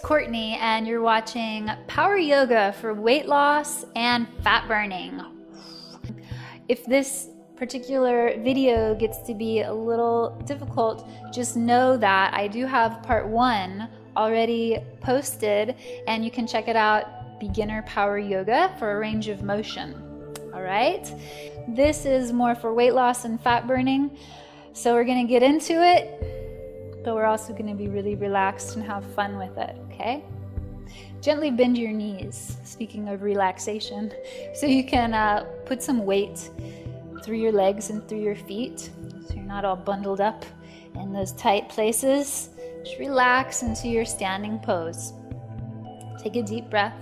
Courtney, and you're watching Power Yoga for weight loss and fat burning. If this particular video gets to be a little difficult, just know that I do have part 1 already posted, and you can check it out, Beginner Power Yoga for a range of motion. All right, this is more for weight loss and fat burning, so we're going to get into it. But we're also going to be really relaxed and have fun with it, okay? Gently bend your knees, speaking of relaxation, so you can put some weight through your legs and through your feet, so you're not all bundled up in those tight places. Just relax into your standing pose. Take a deep breath.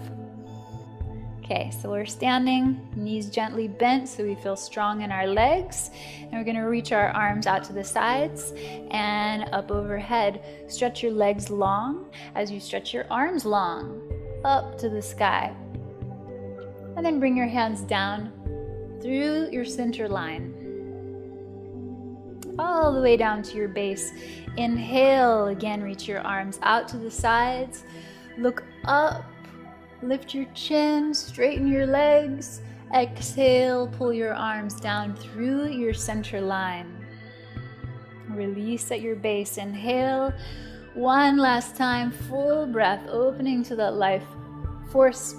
Okay, so we're standing, knees gently bent so we feel strong in our legs. And we're gonna reach our arms out to the sides and up overhead. Stretch your legs long as you stretch your arms long, up to the sky. And then bring your hands down through your center line, all the way down to your base. Inhale, again, reach your arms out to the sides. Look up. Lift your chin, straighten your legs. Exhale, pull your arms down through your center line. Release at your base. Inhale, one last time, full breath, opening to that life force.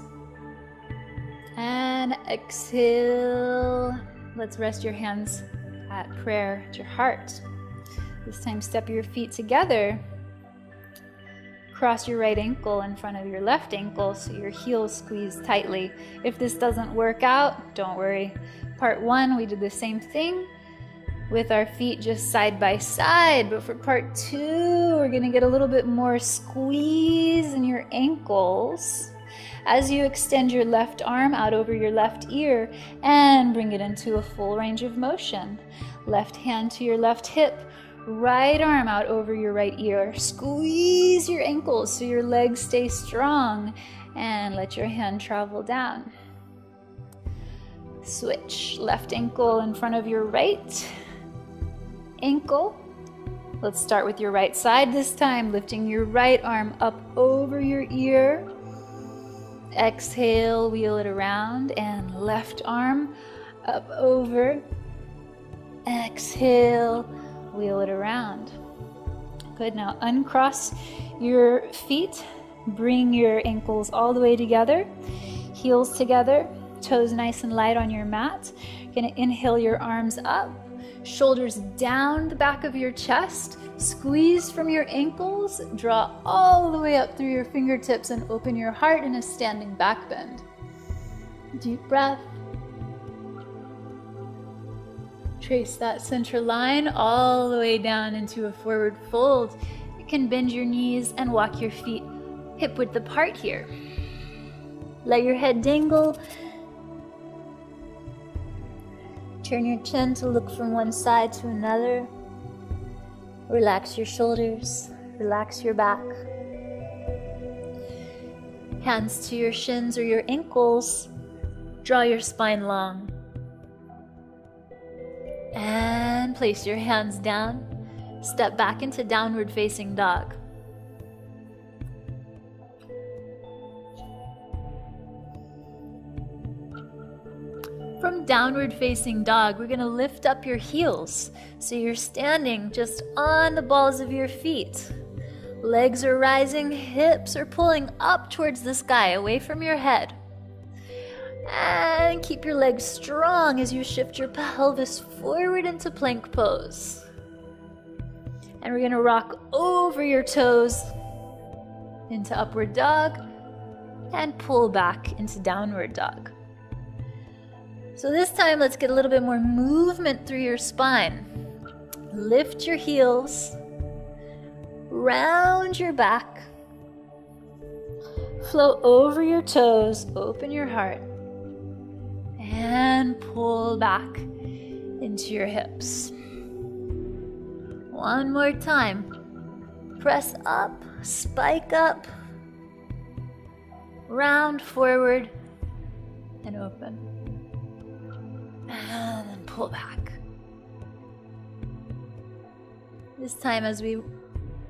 And exhale. Let's rest your hands at prayer at your heart. This time, step your feet together. Cross your right ankle in front of your left ankle so your heels squeeze tightly. If this doesn't work out, don't worry. Part 1, we did the same thing with our feet just side by side. But for part 2, we're gonna get a little bit more squeeze in your ankles as you extend your left arm out over your left ear and bring it into a full range of motion. Left hand to your left hip. Right arm out over your right ear. Squeeze your ankles so your legs stay strong, and let your hand travel down. Switch. Left ankle in front of your right ankle. Let's start with your right side this time, lifting your right arm up over your ear. Exhale, wheel it around, and left arm up over. Exhale, wheel it around. Good, now uncross your feet. Bring your ankles all the way together. Heels together, toes nice and light on your mat. You're gonna inhale your arms up, shoulders down the back of your chest. Squeeze from your ankles, draw all the way up through your fingertips and open your heart in a standing back bend. Deep breath. Trace that center line all the way down into a forward fold. You can bend your knees and walk your feet hip width apart here. Let your head dangle. Turn your chin to look from one side to another. Relax your shoulders, relax your back. Hands to your shins or your ankles. Draw your spine long. And place your hands down. Step back into downward facing dog. From downward facing dog, we're going to lift up your heels so you're standing just on the balls of your feet. Legs are rising, hips are pulling up towards the sky, away from your head. And keep your legs strong as you shift your pelvis forward into plank pose. And we're gonna rock over your toes into upward dog and pull back into downward dog. So this time, let's get a little bit more movement through your spine. Lift your heels, round your back, flow over your toes, open your heart, and pull back into your hips. One more time. Press up, spike up, round forward, and open. And then pull back. This time, as we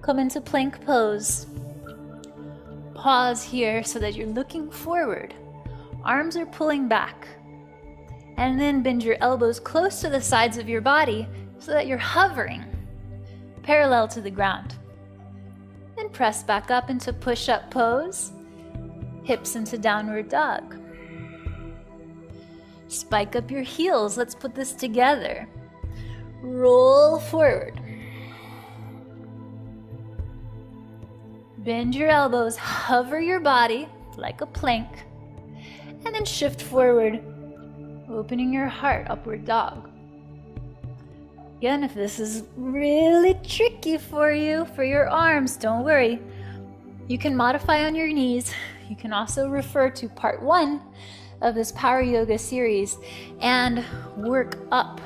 come into plank pose, pause here so that you're looking forward. Arms are pulling back. And then bend your elbows close to the sides of your body so that you're hovering parallel to the ground. Then press back up into push-up pose, hips into downward dog. Spike up your heels. Let's put this together. Roll forward. Bend your elbows, hover your body like a plank, and then shift forward, opening your heart, upward dog. Again, if this is really tricky for you, for your arms, don't worry. You can modify on your knees. You can also refer to part 1 of this Power Yoga series and work up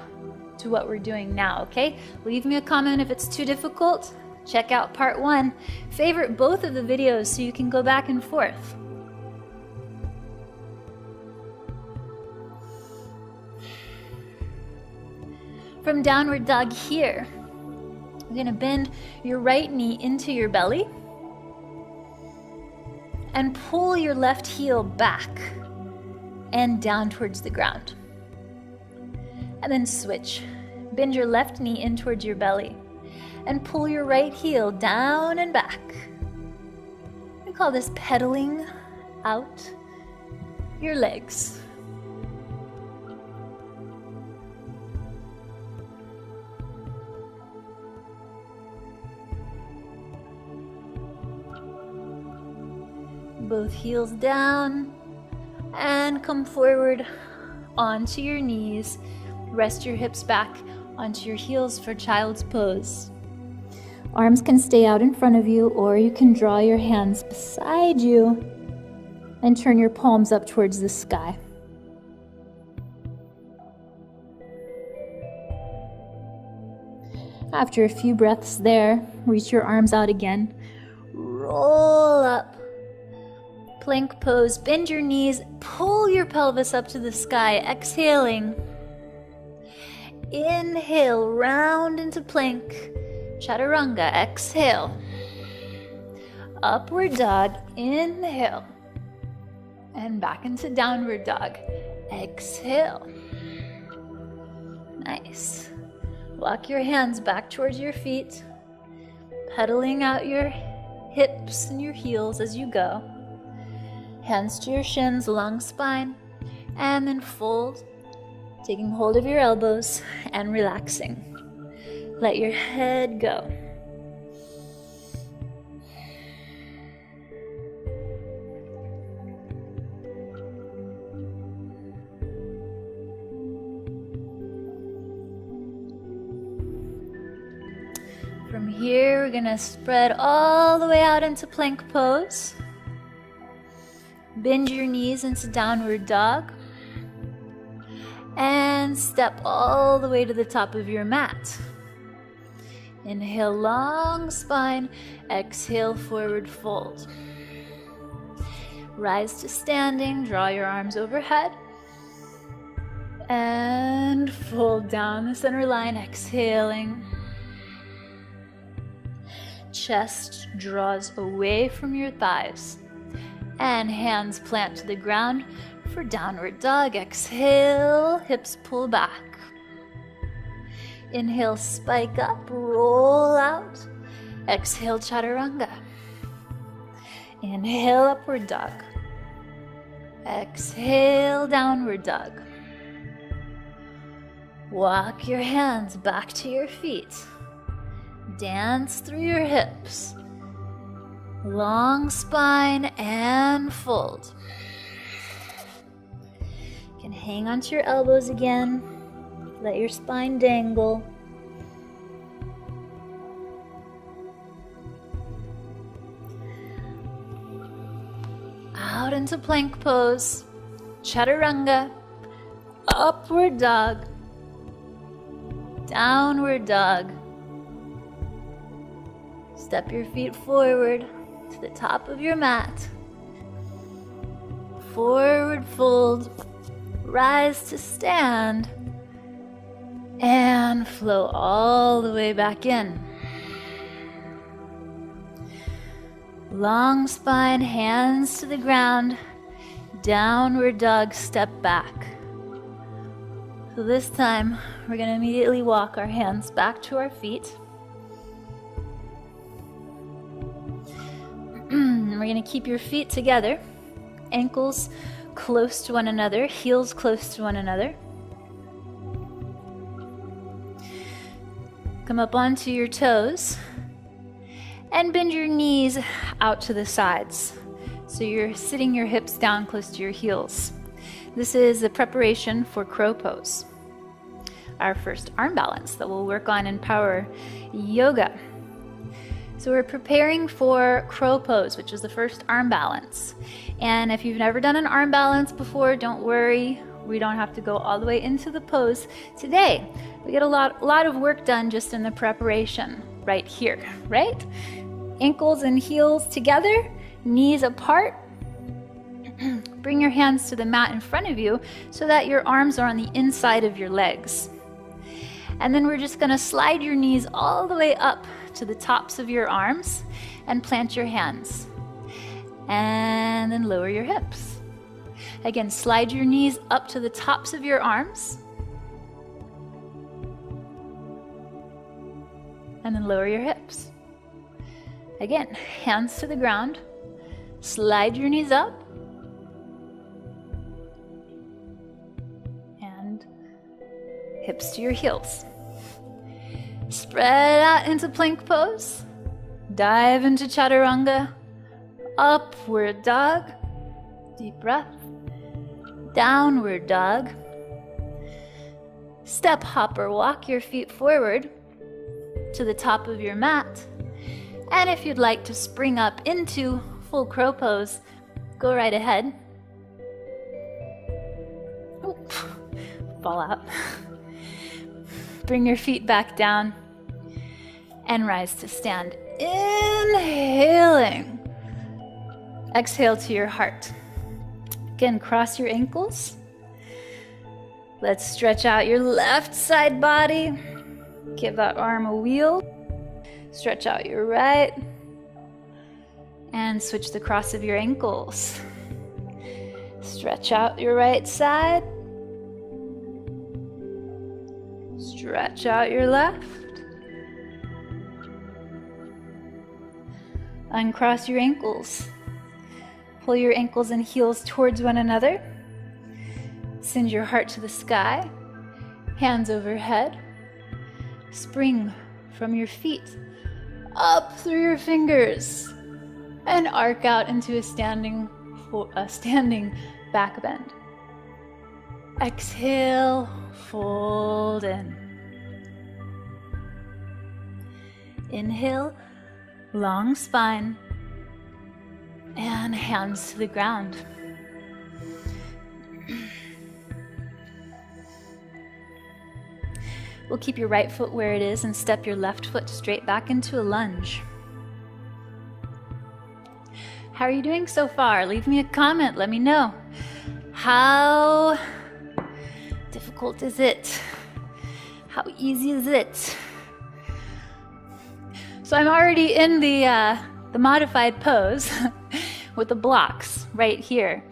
to what we're doing now, okay? Leave me a comment if it's too difficult. Check out part 1. Favorite both of the videos so you can go back and forth. From downward dog here, you're gonna bend your right knee into your belly and pull your left heel back and down towards the ground. And then switch. Bend your left knee in towards your belly and pull your right heel down and back. We call this pedaling out your legs. Both heels down and come forward onto your knees. Rest your hips back onto your heels for child's pose. Arms can stay out in front of you, or you can draw your hands beside you and turn your palms up towards the sky. After a few breaths there, reach your arms out again. Roll up. Plank pose, bend your knees, pull your pelvis up to the sky, exhaling. Inhale, round into plank, chaturanga, exhale. Upward dog, inhale. And back into downward dog, exhale. Nice. Walk your hands back towards your feet, pedaling out your hips and your heels as you go. Hands to your shins, long spine, and then fold, taking hold of your elbows and relaxing. Let your head go. From here, we're gonna spread all the way out into plank pose. Bend your knees into downward dog and step all the way to the top of your mat. Inhale, long spine. Exhale, forward fold. Rise to standing, draw your arms overhead and fold down the center line, exhaling. Chest draws away from your thighs. And hands plant to the ground for downward dog. Exhale, hips pull back. Inhale, spike up, roll out. Exhale, chaturanga. Inhale, upward dog. Exhale, downward dog. Walk your hands back to your feet. Dance through your hips. Long spine and fold. You can hang onto your elbows again. Let your spine dangle. Out into plank pose. Chaturanga. Upward dog. Downward dog. Step your feet forward to the top of your mat. Forward fold, rise to stand, and flow all the way back in. Long spine, hands to the ground. Downward dog, step back. So this time, we're going to immediately walk our hands back to our feet. We're going to keep your feet together, ankles close to one another, heels close to one another. Come up onto your toes and bend your knees out to the sides. So you're sitting your hips down close to your heels. This is the preparation for crow pose, our first arm balance that we'll work on in Power Yoga. So we're preparing for crow pose, which is the first arm balance. And if you've never done an arm balance before, don't worry. We don't have to go all the way into the pose today. We get a lot of work done just in the preparation right here, right? Ankles and heels together, knees apart. Bring your hands to the mat in front of you so that your arms are on the inside of your legs. And then we're just going to slide your knees all the way up to the tops of your arms and plant your hands. And then lower your hips. Again, slide your knees up to the tops of your arms. And then lower your hips. Again, hands to the ground. Slide your knees up. And hips to your heels. Spread out into plank pose. Dive into chaturanga. Upward dog. Deep breath. Downward dog. Step hop or walk your feet forward to the top of your mat. And if you'd like to spring up into full crow pose, go right ahead. Oop, fall out. Bring your feet back down and rise to stand. Inhaling. Exhale to your heart. Again, cross your ankles. Let's stretch out your left side body. Give that arm a wheel. Stretch out your right. And switch the cross of your ankles. Stretch out your right side. Stretch out your left. Uncross your ankles. Pull your ankles and heels towards one another. Send your heart to the sky. Hands overhead. Spring from your feet up through your fingers and arc out into a standing back bend. Exhale, fold in. Inhale, long spine, and hands to the ground. We'll keep your right foot where it is and step your left foot straight back into a lunge. How are you doing so far? Leave me a comment, let me know. How difficult is it? How easy is it? So I'm already in the modified pose with the blocks right here.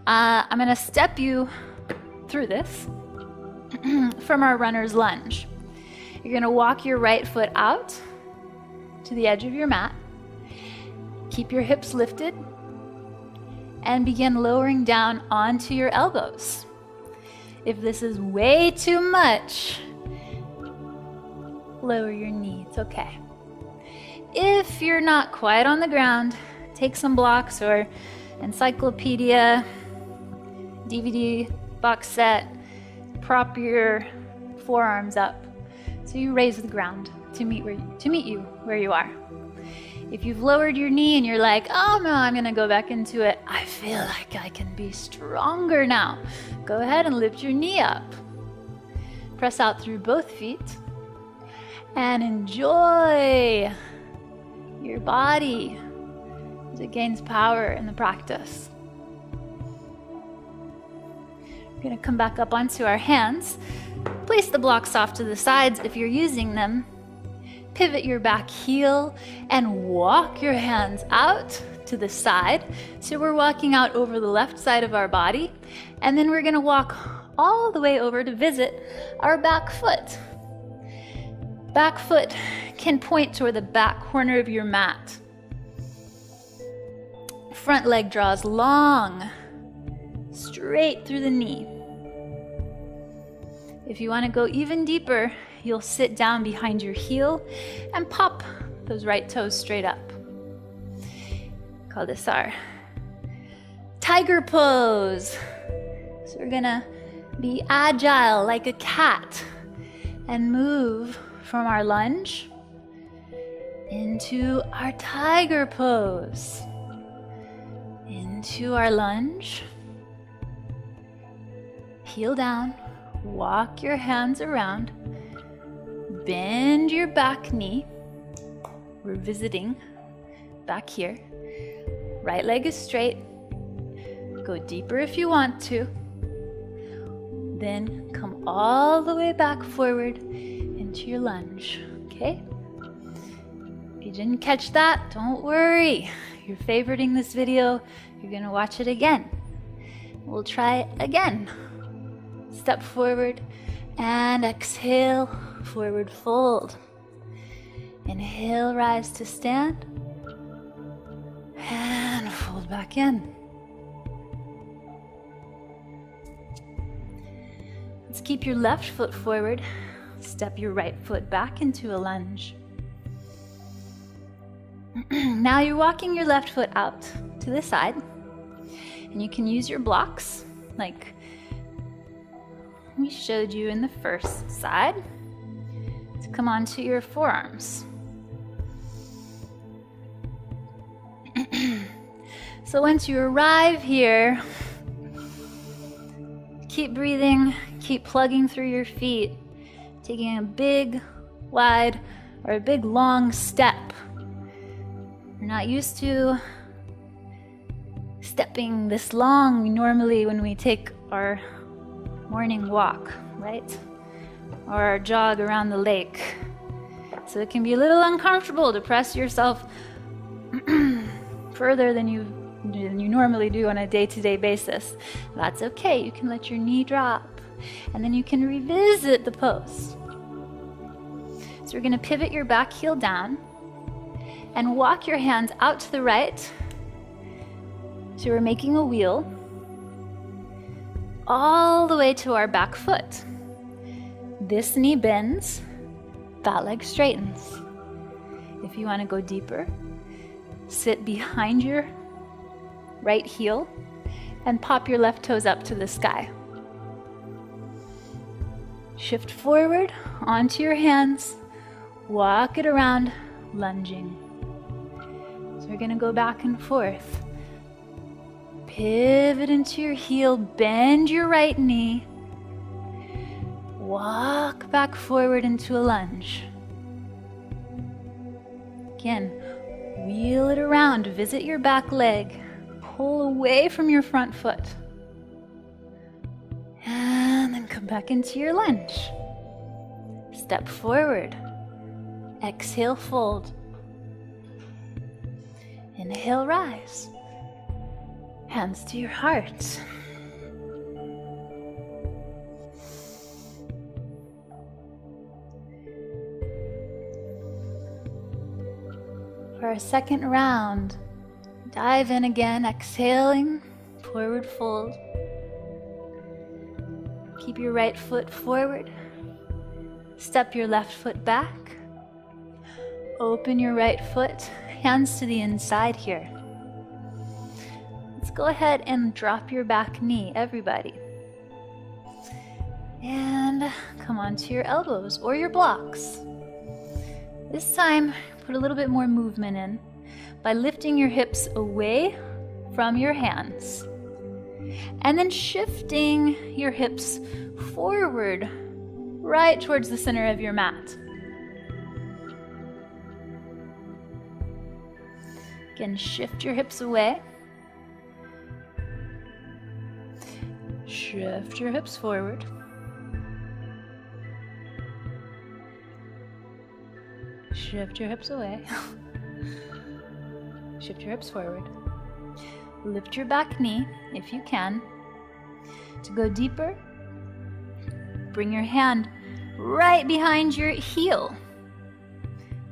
I'm gonna step you through this from our runner's lunge. You're gonna walk your right foot out to the edge of your mat. Keep your hips lifted and begin lowering down onto your elbows. If this is way too much, lower your knee, it's okay. If you're not quite on the ground, take some blocks or encyclopedia, DVD box set, prop your forearms up so you raise the ground to meet you where you are. If you've lowered your knee and you're like, oh no, I'm gonna go back into it, I feel like I can be stronger now. Go ahead and lift your knee up. Press out through both feet and enjoy your body as it gains power in the practice. We're gonna come back up onto our hands. Place the blocks off to the sides if you're using them. pivot your back heel and walk your hands out to the side. So we're walking out over the left side of our body, and then we're gonna walk all the way over to visit our back foot. Back foot can point toward the back corner of your mat. Front leg draws long, straight through the knee. If you want to go even deeper, you'll sit down behind your heel and pop those right toes straight up. Call this our tiger pose. So we're gonna be agile like a cat and move from our lunge into our tiger pose. Into our lunge. Heel down. Walk your hands around. Bend your back knee. We're visiting back here. Right leg is straight. Go deeper if you want to. Then come all the way back forward into your lunge, okay? If you didn't catch that, don't worry. You're favoriting this video, you're gonna watch it again. We'll try it again. Step forward and exhale, forward fold. Inhale, rise to stand. And fold back in. Let's keep your left foot forward. Step your right foot back into a lunge. Now you're walking your left foot out to the side, and you can use your blocks like we showed you in the first side to come onto your forearms. So once you arrive here, keep breathing, keep plugging through your feet, taking a big, wide, or a big, long step. We're not used to stepping this long normally when we take our morning walk, right? Or our jog around the lake. So it can be a little uncomfortable to press yourself further than you normally do on a day-to-day basis. That's okay. You can let your knee drop, and then you can revisit the pose. So we're going to pivot your back heel down and walk your hands out to the right. So we're making a wheel all the way to our back foot. This knee bends, that leg straightens. If you want to go deeper, sit behind your right heel and pop your left toes up to the sky. Shift forward onto your hands, walk it around, lunging. So we're going to go back and forth. Pivot into your heel, bend your right knee, walk back forward into a lunge. Again, wheel it around, visit your back leg, pull away from your front foot, and then come back into your lunge. Step forward, exhale, fold. Inhale, rise. Hands to your heart. For our second round, dive in again, exhaling, forward fold. Keep your right foot forward. Step your left foot back. Open your right foot, hands to the inside here. Let's go ahead and drop your back knee, everybody. And come onto your elbows or your blocks. This time, put a little bit more movement in by lifting your hips away from your hands. And then shifting your hips forward, right towards the center of your mat. Again, shift your hips away. Shift your hips forward. Shift your hips away. Shift your hips forward. Lift your back knee, if you can. To go deeper, bring your hand right behind your heel.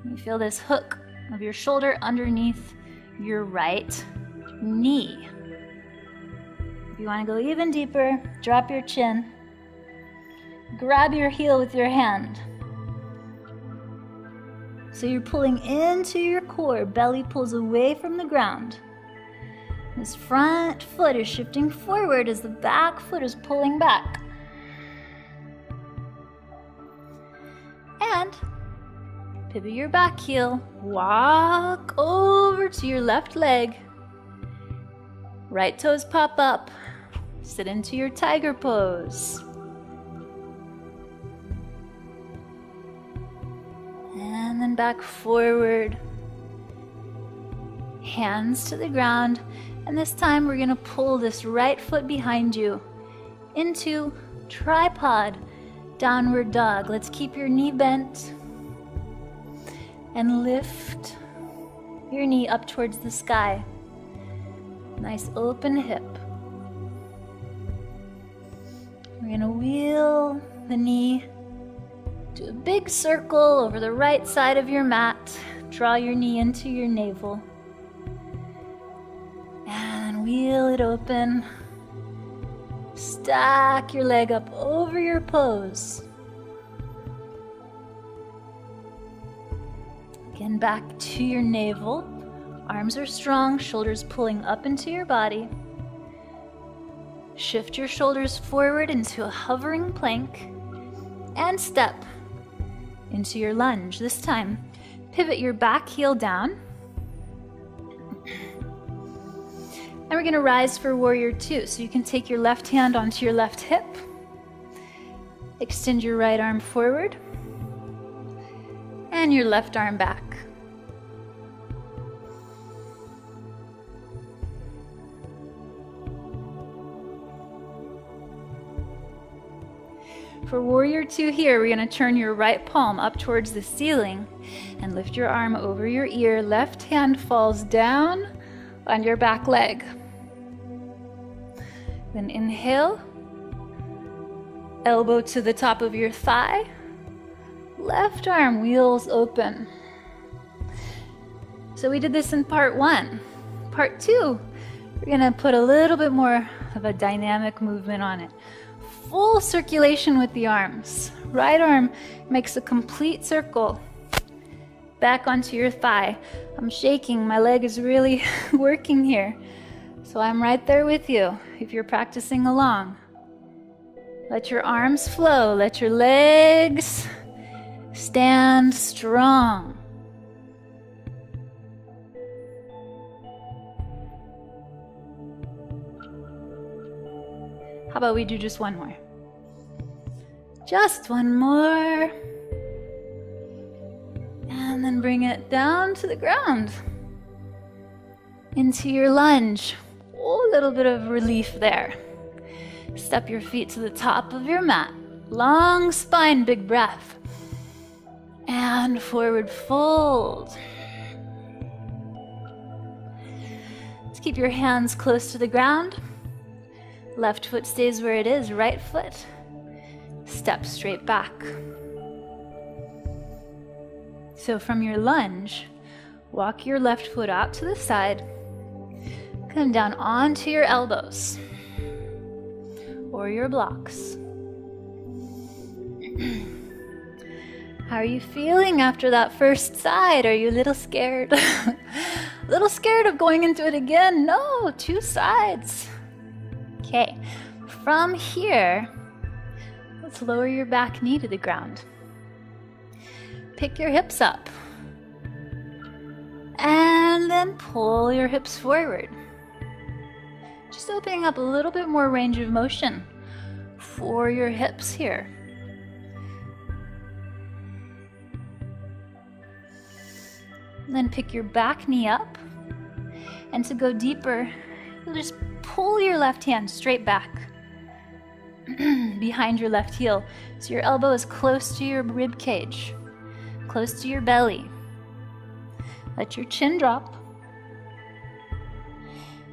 You feel this hook of your shoulder underneath your right knee. If you want to go even deeper, drop your chin. Grab your heel with your hand. So you're pulling into your core, belly pulls away from the ground. This front foot is shifting forward as the back foot is pulling back. And pivot your back heel, walk over to your left leg. Right toes pop up, sit into your tiger pose. And then back forward. Hands to the ground. And this time we're gonna pull this right foot behind you into tripod downward dog. Let's keep your knee bent and lift your knee up towards the sky. Nice open hip. We're gonna wheel the knee to a big circle over the right side of your mat. Draw your knee into your navel. And wheel it open. Stack your leg up over your pose. Again, back to your navel. Arms are strong, shoulders pulling up into your body. Shift your shoulders forward into a hovering plank and step into your lunge. This time, pivot your back heel down. And we're gonna rise for warrior two. So you can take your left hand onto your left hip. Extend your right arm forward. And your left arm back. For warrior two here, we're gonna turn your right palm up towards the ceiling and lift your arm over your ear. Left hand falls down on your back leg. Then inhale, elbow to the top of your thigh. Left arm wheels open. So we did this in part one. Part two, we're gonna put a little bit more of a dynamic movement on it. Full circulation with the arms. Right arm makes a complete circle back onto your thigh. I'm shaking, my leg is really working here. So I'm right there with you if you're practicing along. Let your arms flow, let your legs stand strong. How about we do just one more? Just one more. And then bring it down to the ground. Into your lunge. Oh, a little bit of relief there. Step your feet to the top of your mat. Long spine, big breath. And forward fold. Let's keep your hands close to the ground. Left foot stays where it is, right foot. Step straight back. So from your lunge, walk your left foot out to the side. Come down onto your elbows or your blocks. How are you feeling after that first side? Are you a little scared? A little scared of going into it again? No, 2 sides. Okay, from here, let's lower your back knee to the ground. Pick your hips up. And then pull your hips forward. Just opening up a little bit more range of motion for your hips here. And then pick your back knee up. And to go deeper, you'll just pull your left hand straight back behind your left heel. So your elbow is close to your rib cage, close to your belly. Let your chin drop.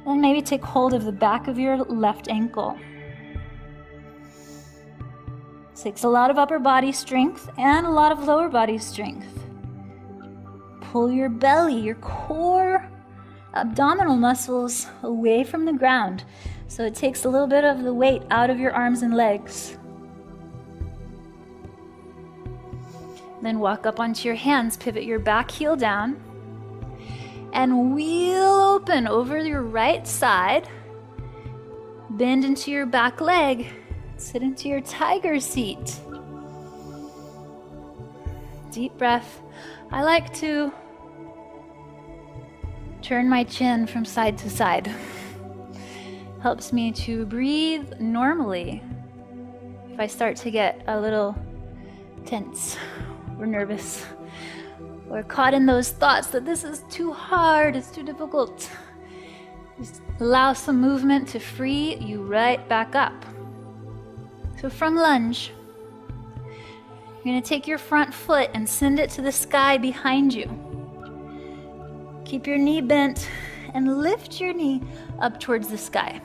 Then maybe take hold of the back of your left ankle. This takes a lot of upper body strength and a lot of lower body strength. Pull your belly, your core, abdominal muscles away from the ground. So it takes a little bit of the weight out of your arms and legs. Then walk up onto your hands, pivot your back heel down, and wheel open over your right side. Bend into your back leg. Sit into your tiger seat. Deep breath. I like to turn my chin from side to side. Helps me to breathe normally if I start to get a little tense or nervous or caught in those thoughts that this is too hard, it's too difficult. Just allow some movement to free you right back up. So from lunge, you're going to take your front foot and send it to the sky behind you. Keep your knee bent and lift your knee up towards the sky.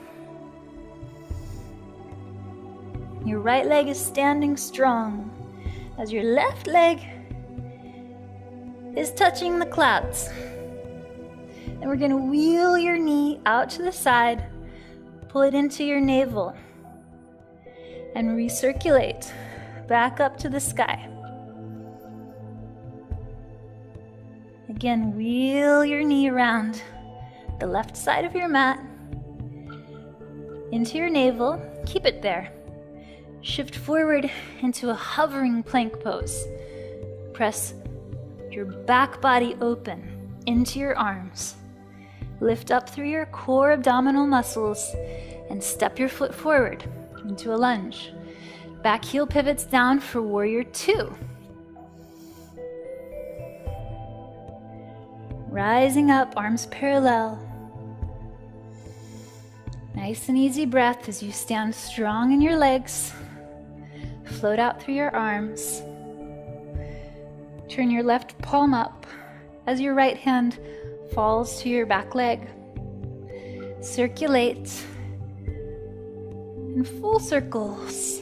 Your right leg is standing strong as your left leg is touching the clouds. And we're going to wheel your knee out to the side, pull it into your navel, and recirculate back up to the sky. Again, wheel your knee around the left side of your mat, into your navel, keep it there. Shift forward into a hovering plank pose. Press your back body open into your arms. Lift up through your core abdominal muscles and step your foot forward into a lunge. Back heel pivots down for warrior two. Rising up, arms parallel. Nice and easy breath as you stand strong in your legs. Float out through your arms. Turn your left palm up as your right hand falls to your back leg. Circulate in full circles.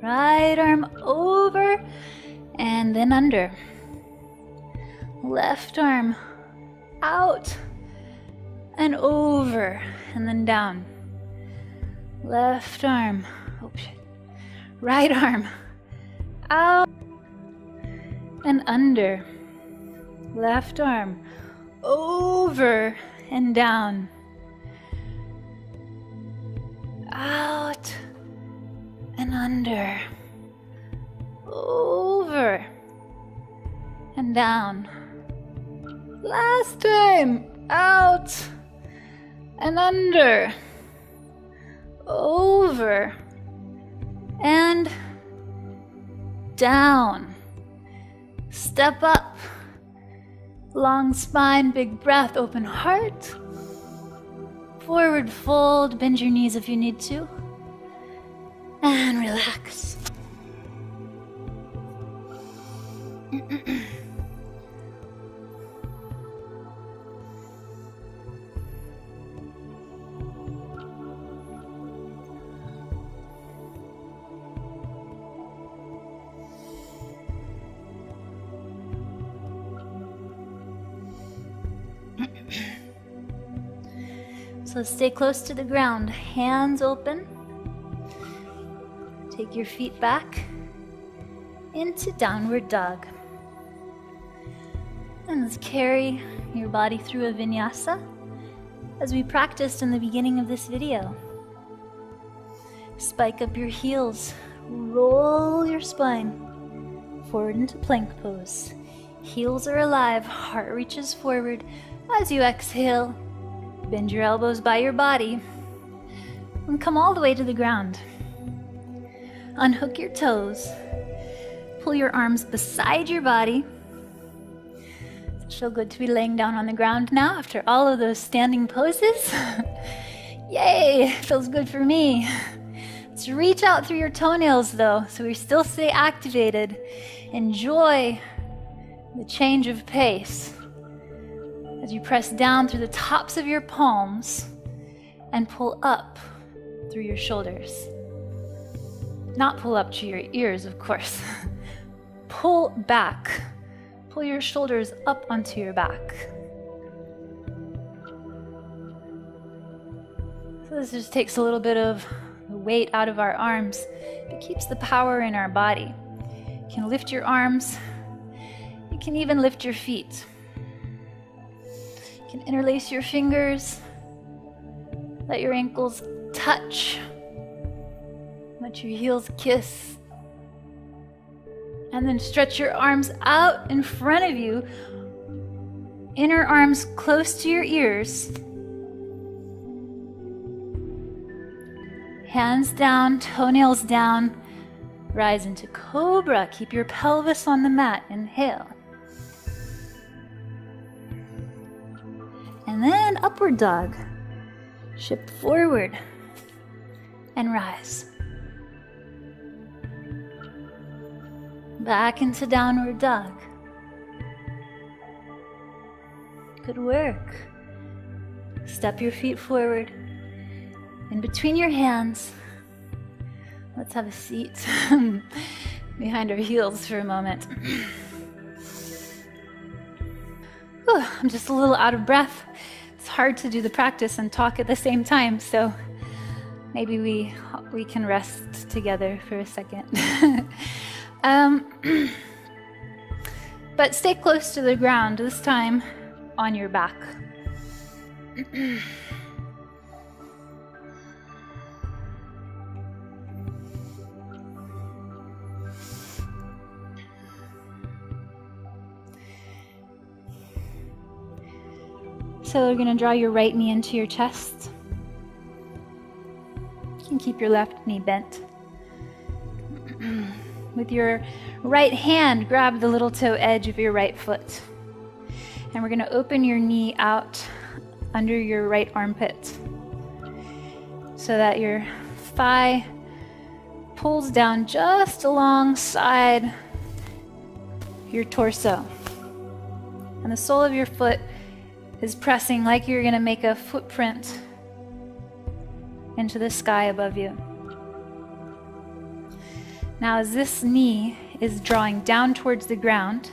Right arm over and then under. Left arm out and over and then down. Left arm, oh shit. Right arm out and under. Left arm over and down. Out and under, over and down. Last time, out and under, over and down. Step up, long spine, big breath, open heart. Forward fold, bend your knees if you need to. And relax. So stay close to the ground, hands open. Take your feet back into downward dog. And let's carry your body through a vinyasa as we practiced in the beginning of this video. Spike up your heels, roll your spine forward into plank pose. Heels are alive, heart reaches forward as you exhale. Bend your elbows by your body and come all the way to the ground. Unhook your toes. Pull your arms beside your body. It's so good to be laying down on the ground now after all of those standing poses. Yay, feels good for me. Let's reach out through your toenails though, so we still stay activated. Enjoy the change of pace as you press down through the tops of your palms and pull up through your shoulders. Not pull up to your ears, of course. Pull back. Pull your shoulders up onto your back. So this just takes a little bit of the weight out of our arms, but keeps the power in our body. You can lift your arms. You can even lift your feet. You can interlace your fingers. Let your ankles touch. Let your heels kiss. And then stretch your arms out in front of you. Inner arms close to your ears. Hands down, toenails down. Rise into cobra. Keep your pelvis on the mat. Inhale. And then upward dog. Shift forward and rise. Back into downward dog. Good work. Step your feet forward. In between your hands, let's have a seat behind our heels for a moment. Whew, I'm just a little out of breath. It's hard to do the practice and talk at the same time, so maybe we can rest together for a second. But stay close to the ground, this time on your back. So we're going to draw your right knee into your chest. You can keep your left knee bent. With your right hand, grab the little toe edge of your right foot. And we're going to open your knee out under your right armpit so that your thigh pulls down just alongside your torso. And the sole of your foot is pressing like you're going to make a footprint into the sky above you. Now, as this knee is drawing down towards the ground,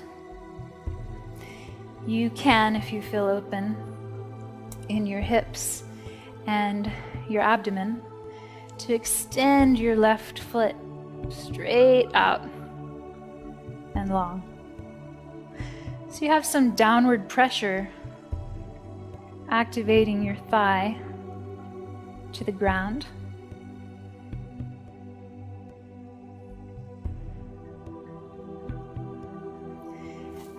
you can, if you feel open in your hips and your abdomen, to extend your left foot straight out and long. So you have some downward pressure activating your thigh to the ground.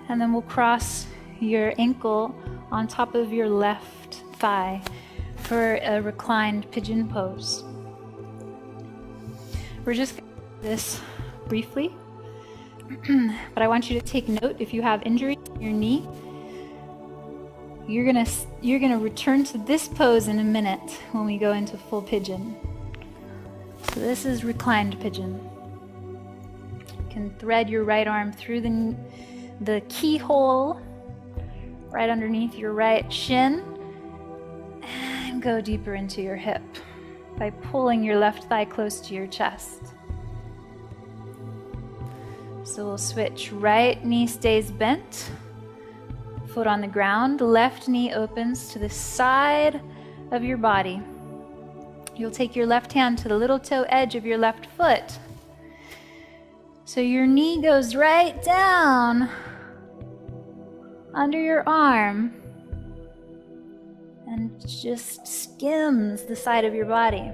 And then we'll cross your ankle on top of your left thigh for a reclined pigeon pose. We're just going to do this briefly, but I want you to take note if you have injury in your knee. You're gonna return to this pose in a minute when we go into full pigeon. So this is reclined pigeon. You can thread your right arm through the keyhole right underneath your right shin and go deeper into your hip by pulling your left thigh close to your chest. So we'll switch. Right knee stays bent. Foot on the ground, left knee opens to the side of your body. You'll take your left hand to the little toe edge of your left foot. So your knee goes right down under your arm and just skims the side of your body.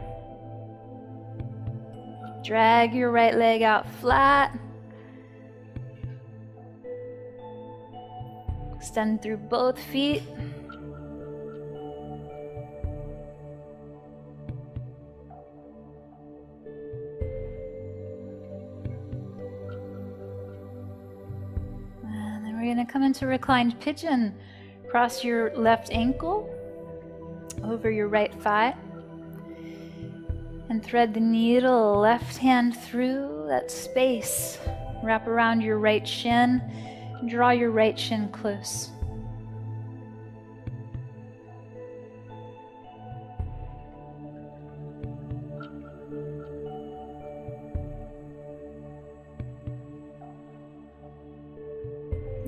Drag your right leg out flat. Extend through both feet. going to come into reclined pigeon. Cross your left ankle over your right thigh and thread the needle, left hand through that space. Wrap around your right shin and draw your right shin close.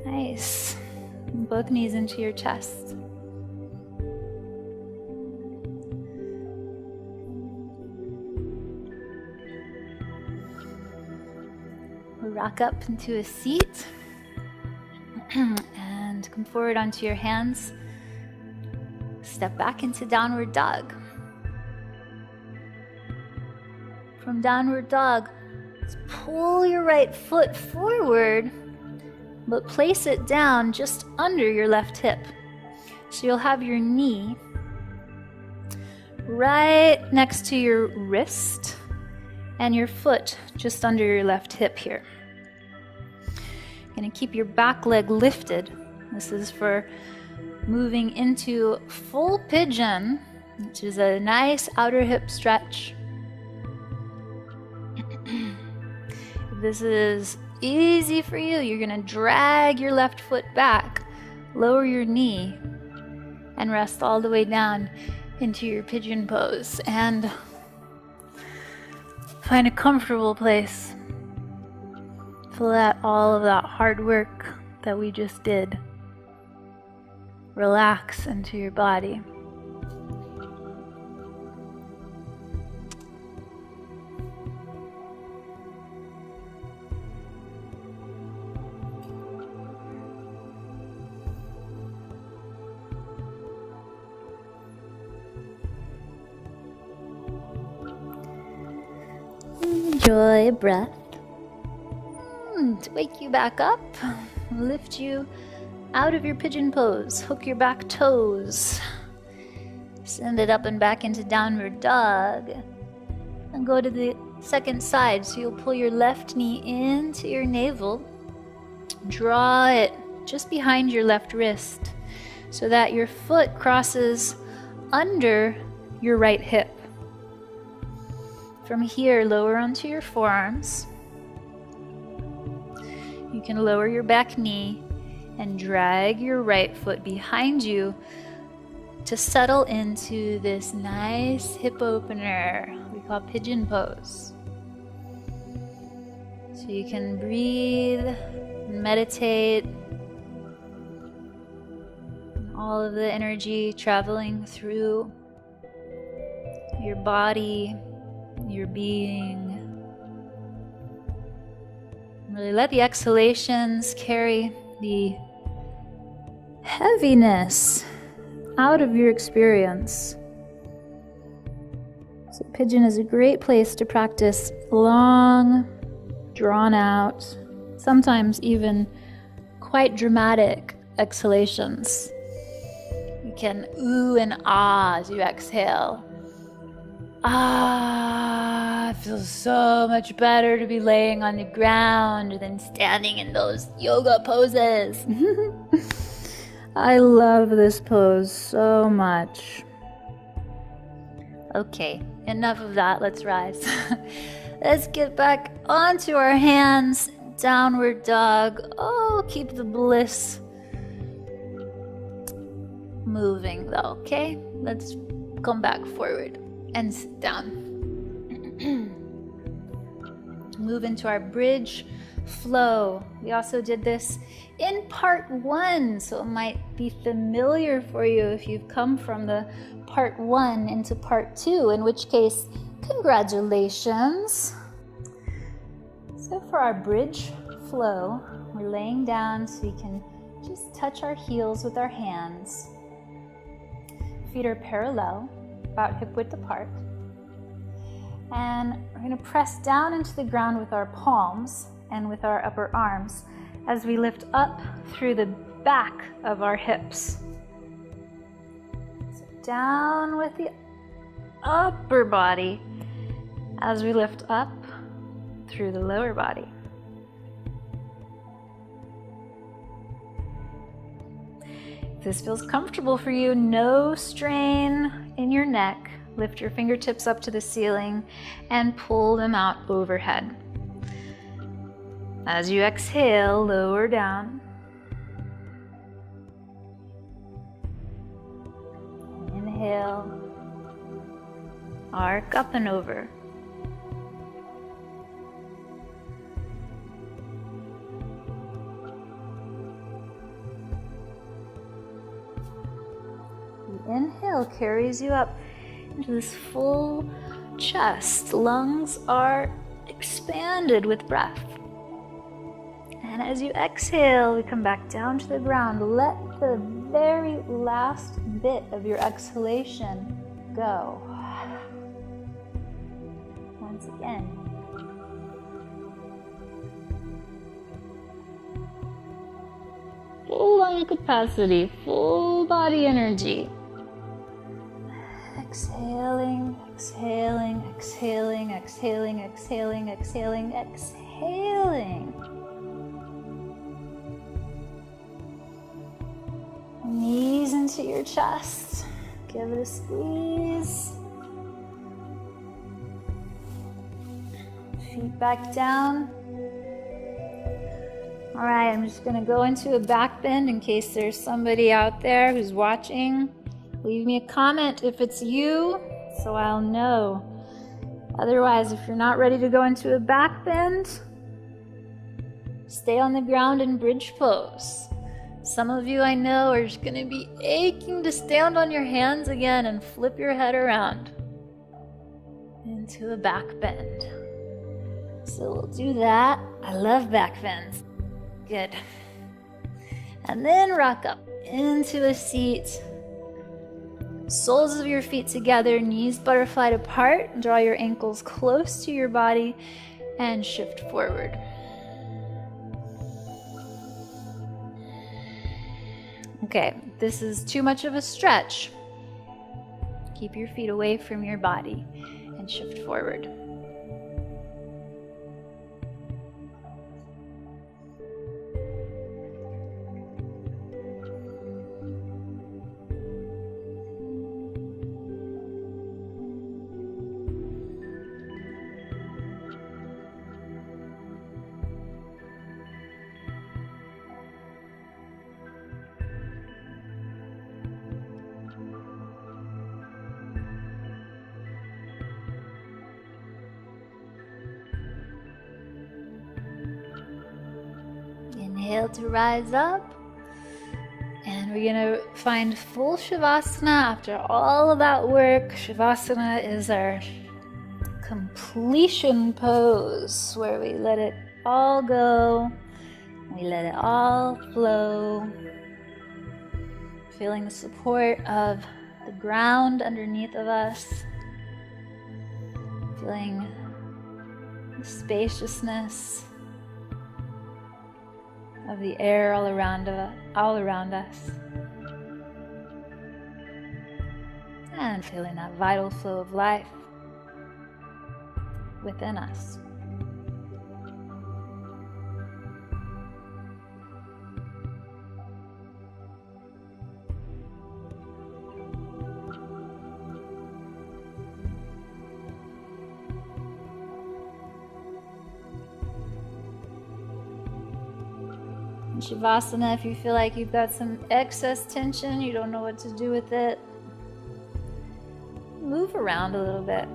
Nice. Both knees into your chest. Rock up into a seat and come forward onto your hands. Step back into downward dog. From downward dog, let's pull your right foot forward, but place it down just under your left hip. So you'll have your knee right next to your wrist and your foot just under your left hip here. You're going to keep your back leg lifted. This is for moving into full pigeon, which is a nice outer hip stretch. If this is easy for you, you're going to drag your left foot back, lower your knee, and rest all the way down into your pigeon pose. And find a comfortable place to let all of that hard work that we just did relax into your body. Enjoy a breath. To wake you back up, lift you out of your pigeon pose. Hook your back toes. Send it up and back into downward dog. And go to the second side. So you'll pull your left knee into your navel. Draw it just behind your left wrist so that your foot crosses under your right hip. From here, lower onto your forearms. You can lower your back knee and drag your right foot behind you to settle into this nice hip opener we call pigeon pose. So you can breathe, meditate, all of the energy traveling through your body, your being. Really let the exhalations carry the heaviness out of your experience. So pigeon is a great place to practice long, drawn out, sometimes even quite dramatic exhalations. You can ooh and ah as you exhale. Ah, it feels so much better to be laying on the ground than standing in those yoga poses. I love this pose so much. Okay, enough of that. Let's rise. Let's get back onto our hands. Downward dog. Oh, keep the bliss moving though, okay? Let's come back forward and sit down. Move into our bridge flow. We also did this in part 1, so it might be familiar for you if you've come from the part 1 into part 2, in which case, congratulations. So for our bridge flow, we're laying down so we can just touch our heels with our hands. Feet are parallel, about hip width apart. And we're going to press down into the ground with our palms and with our upper arms as we lift up through the back of our hips. So down with the upper body as we lift up through the lower body. If this feels comfortable for you, no strain in your neck. Lift your fingertips up to the ceiling and pull them out overhead. As you exhale, lower down. Inhale, arc up and over. The inhale carries you up into this full chest. Lungs are expanded with breath. And as you exhale, we come back down to the ground. Let the very last bit of your exhalation go. Once again. Full lung capacity, full body energy. Exhaling, exhaling, exhaling, exhaling, exhaling, exhaling, exhaling. Knees into your chest. Give it a squeeze. Feet back down. All right, I'm just gonna go into a back bend in case there's somebody out there who's watching. Leave me a comment if it's you, so I'll know. Otherwise, if you're not ready to go into a back bend, stay on the ground in bridge pose. Some of you I know are just gonna be aching to stand on your hands again and flip your head around into a back bend. So we'll do that. I love back bends. Good. And then rock up into a seat. Soles of your feet together, knees butterflied apart. Draw your ankles close to your body and shift forward. Okay, this is too much of a stretch. Keep your feet away from your body and shift forward. Inhale to rise up, and we're gonna find full Shavasana after all of that work. Shavasana is our completion pose where we let it all go, we let it all flow, feeling the support of the ground underneath of us, feeling the spaciousness of the air all around us, and feeling that vital flow of life within us. In Shavasana, if you feel like you've got some excess tension, you don't know what to do with it, move around a little bit.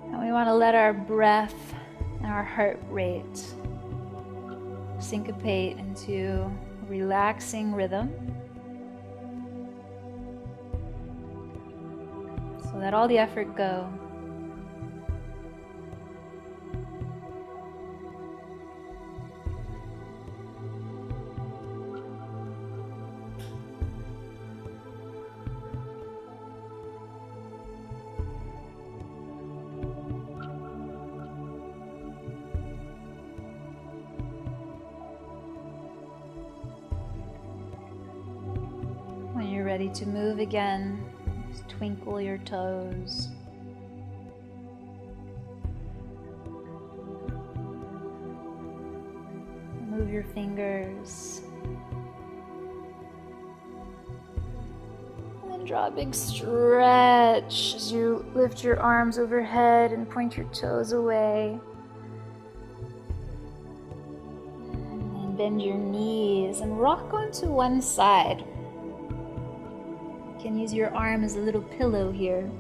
And we want to let our breath and our heart rate syncopate into a relaxing rhythm, so let all the effort go. When you're ready to move again, just twinkle your toes. Move move your fingers. And then draw a big stretch as you lift your arms overhead and point your toes away. And then bend your knees and rock onto one side. You can use your arm as a little pillow here.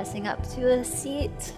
Pressing up to a seat.